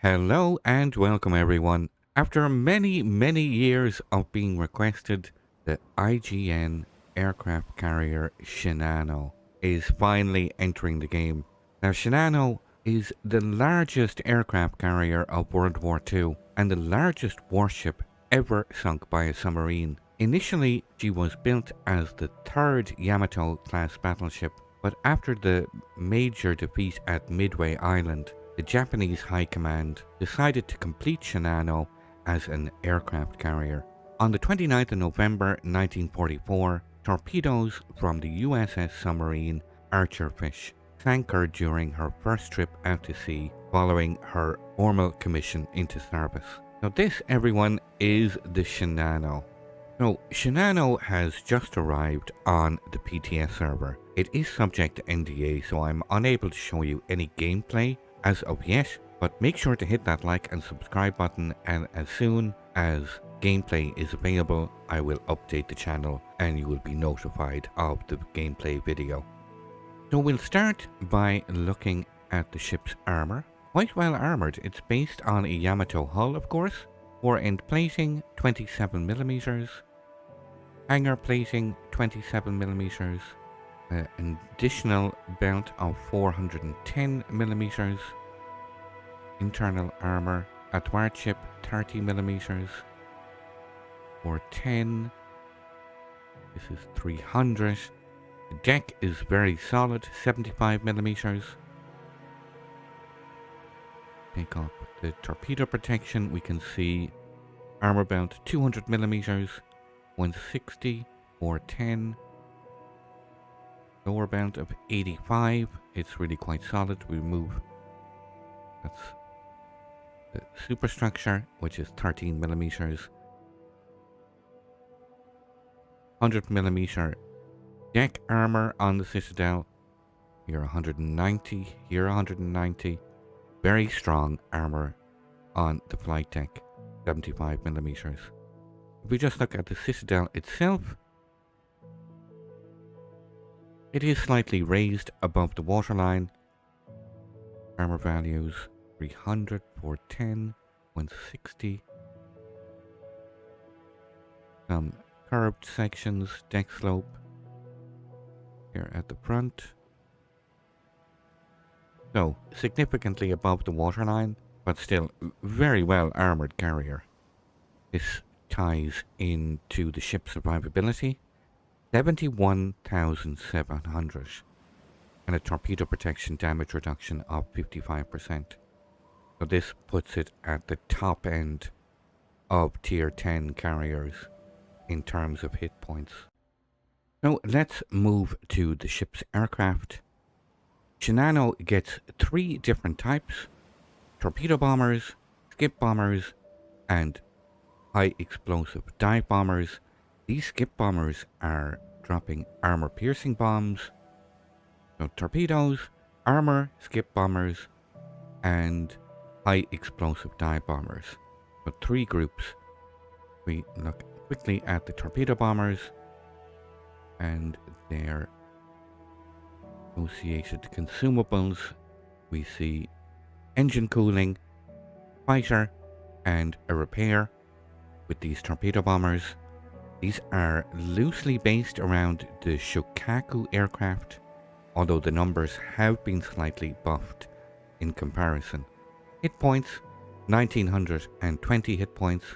Hello and welcome everyone. After many years of being requested, the IJN aircraft carrier Shinano is finally entering the game. Now Shinano is the largest aircraft carrier of World War II and the largest warship ever sunk by a submarine. Initially, she was built as the third Yamato-class battleship, but after the major defeat at Midway Island, the Japanese High Command decided to complete Shinano as an aircraft carrier. On the 29th of November 1944, torpedoes from the USS submarine Archerfish sank her during her first trip out to sea following her formal commission into service. Now this, everyone, is the Shinano. So Shinano has just arrived on the PTS server. It is subject to NDA, so I'm unable to show you any gameplay as of yet, but make sure to hit that like and subscribe button, and as soon as gameplay is available, I will update the channel and you will be notified of the gameplay video. So we'll start by looking at the ship's armor. Quite well armored. It's based on a Yamato hull, of course. Fore-end plating 27mm, hangar plating 27mm, an additional belt of 410mm, internal armor at warship 30mm, 410, this is 300, the deck is very solid, 75mm. Take off the torpedo protection, we can see armor belt 200mm, 160, 410, lower belt of 85, it's really quite solid. We remove, that's the superstructure, which is 13mm, 100mm deck armor on the Citadel, here 190, here 190, very strong armor on the flight deck, 75mm. If we just look at the Citadel itself, it is slightly raised above the waterline. Armor values 300, 410, 160. Some curved sections, deck slope here at the front. So, significantly above the waterline, but still very well armored carrier. This ties into the ship's survivability. 71,700 and a torpedo protection damage reduction of 55%. So this puts it at the top end of tier 10 carriers in terms of hit points. Now let's move to the ship's aircraft. Shinano gets 3 different types: torpedo bombers, skip bombers, and high explosive dive bombers. These skip bombers are dropping armor piercing bombs. So torpedoes, armor, skip bombers, and high explosive dive bombers. So 3 groups. We look quickly at the torpedo bombers and their associated consumables. We see engine cooling, fighter, and a repair with these torpedo bombers. These are loosely based around the Shokaku aircraft, although the numbers have been slightly buffed in comparison. Hit points, 1920 hit points.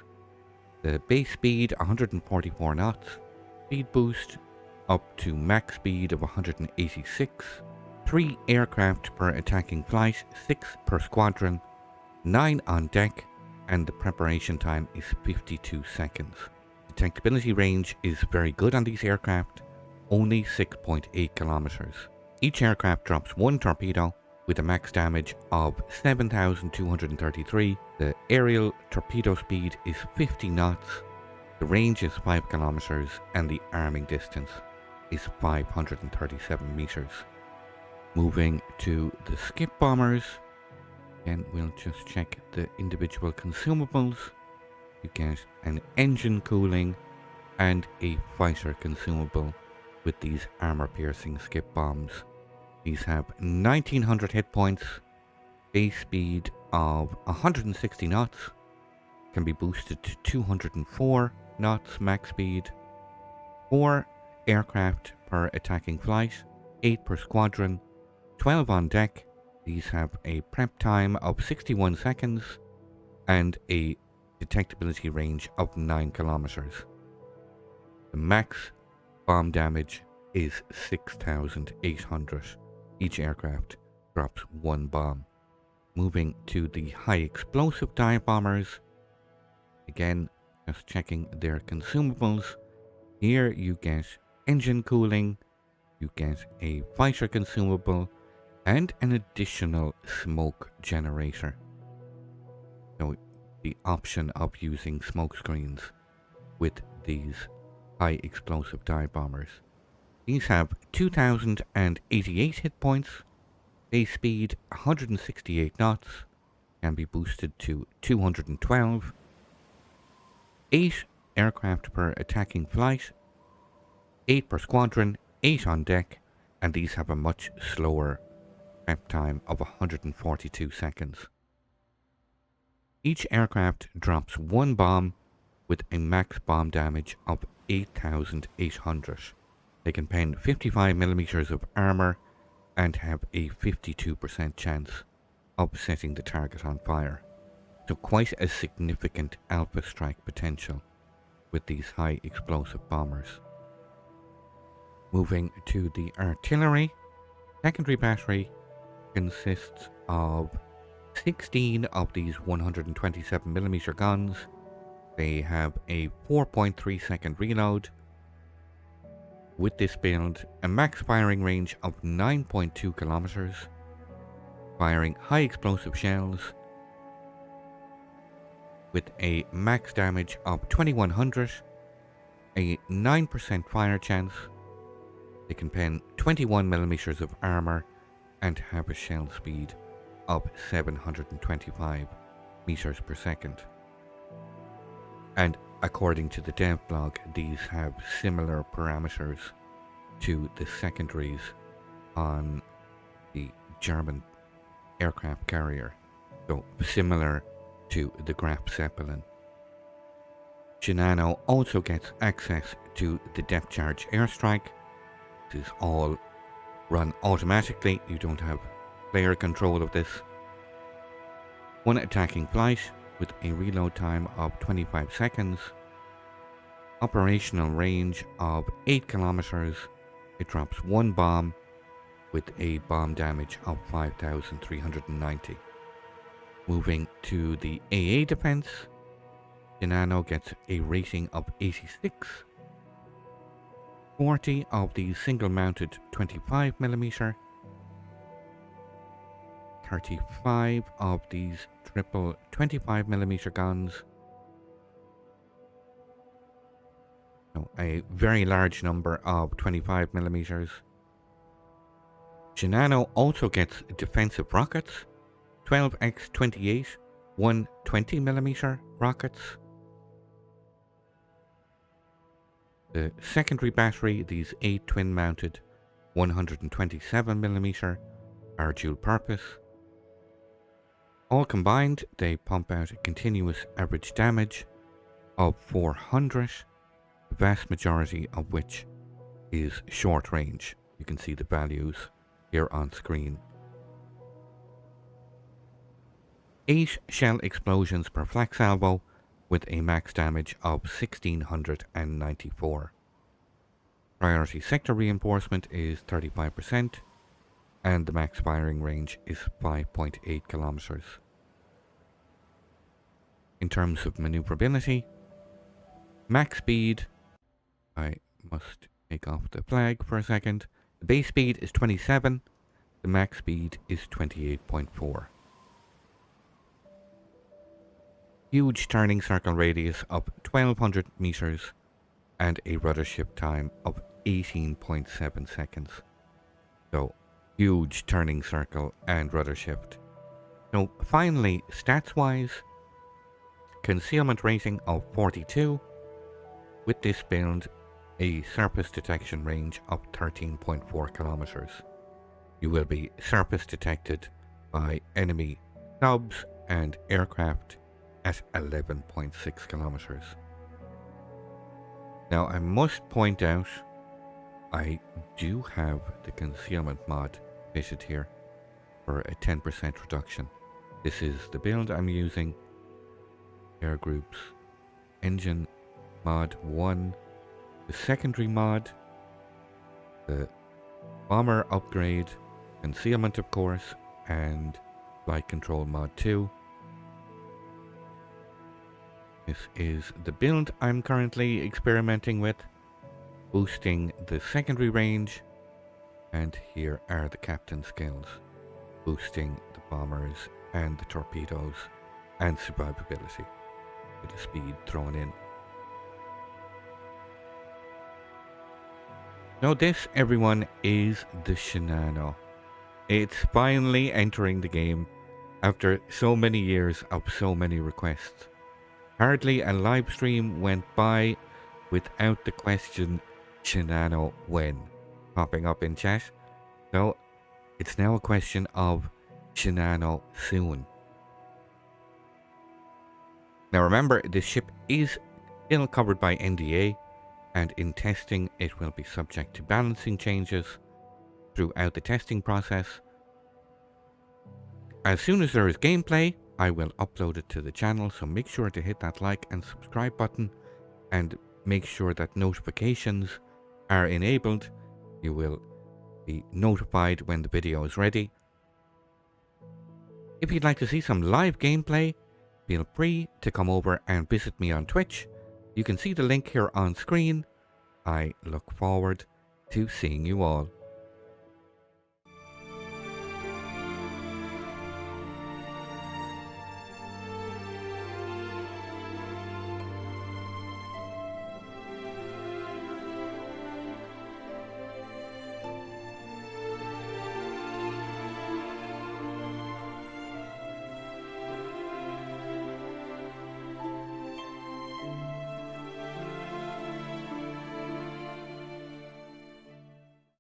The base speed, 144 knots. Speed boost, up to max speed of 186. 3 aircraft per attacking flight, 6 per squadron, 9 on deck, and the preparation time is 52 seconds. Detectability range is very good on these aircraft, only 6.8 kilometers. Each aircraft drops 1 torpedo with a max damage of 7,233. The aerial torpedo speed is 50 knots. The range is 5 kilometers and the arming distance is 537 meters. Moving to the skip bombers, again we'll just check the individual consumables. You get an engine cooling and a fighter consumable with these armor piercing skip bombs. These have 1900 hit points, base speed of 160 knots, can be boosted to 204 knots max speed, 4 aircraft per attacking flight, 8 per squadron, 12 on deck. These have a prep time of 61 seconds and a detectability range of 9 kilometers. The max bomb damage is 6,800. Each aircraft drops 1 bomb. Moving to the high explosive dive bombers. Again, just checking their consumables. Here you get engine cooling, you get a fighter consumable, and an additional smoke generator. So the option of using smoke screens with these high explosive dive bombers. These have 2,088 hit points, base speed 168 knots, can be boosted to 212, 8 aircraft per attacking flight, 8 per squadron, 8 on deck, and these have a much slower prep time of 142 seconds. Each aircraft drops 1 bomb with a max bomb damage of 8,800. They can pen 55mm of armor and have a 52% chance of setting the target on fire. So quite a significant alpha strike potential with these high explosive bombers. Moving to the artillery, secondary battery consists of 16 of these 127mm guns. They have a 4.3 second reload. With this build, a max firing range of 9.2 kilometers, firing high explosive shells with a max damage of 2100, a 9% fire chance. They can pen 21mm of armor and have a shell speed of 725 meters per second. And according to the dev blog, these have similar parameters to the secondaries on the German aircraft carrier, so similar to the Graf Zeppelin. Shinano also gets access to the depth charge airstrike. This is all run automatically, you don't have player control of this. 1 attacking flight with a reload time of 25 seconds. Operational range of 8 kilometers. It drops 1 bomb with a bomb damage of 5,390. Moving to the AA defense, Shinano gets a rating of 86. 40 of the single mounted 25mm, 35 of these triple 25mm guns. So a very large number of 25mm. Shinano also gets defensive rockets, 12x28 120mm rockets. The secondary battery, these 8 twin-mounted 127mm, are dual purpose. All combined, they pump out a continuous average damage of 400, the vast majority of which is short range. You can see the values here on screen. 8 shell explosions per flak salvo, with a max damage of 1,694. Priority sector reinforcement is 35%, and the max firing range is 5.8 kilometers. In terms of maneuverability, max speed, I must take off the flag for a second. The base speed is 27, the max speed is 28.4. Huge turning circle radius of 1200 meters and a rudder shift time of 18.7 seconds. So, huge turning circle and rudder shift. So, finally, stats wise, concealment rating of 42. With this build, a surface detection range of 13.4 kilometers. You will be surface detected by enemy subs and aircraft at 11.6 kilometers. Now I must point out I do have the concealment mod fitted here for a 10% reduction. This is the build I'm using. Air groups, engine mod 1, the secondary mod, the bomber upgrade, concealment of course, and flight control mod 2. This is the build I'm currently experimenting with, boosting the secondary range, and here are the captain skills, boosting the bombers and the torpedoes, and survivability, with the speed thrown in. Now this, everyone, is the Shinano. It's finally entering the game after so many years of so many requests. Hardly a live stream went by without the question Shinano when popping up in chat. So it's now a question of Shinano soon. Now remember, this ship is still covered by NDA, and in testing it will be subject to balancing changes throughout the testing process. As soon as there is gameplay, I will upload it to the channel, so make sure to hit that like and subscribe button and make sure that notifications are enabled. You will be notified when the video is ready. If you'd like to see some live gameplay, feel free to come over and visit me on Twitch. You can see the link here on screen. I look forward to seeing you all.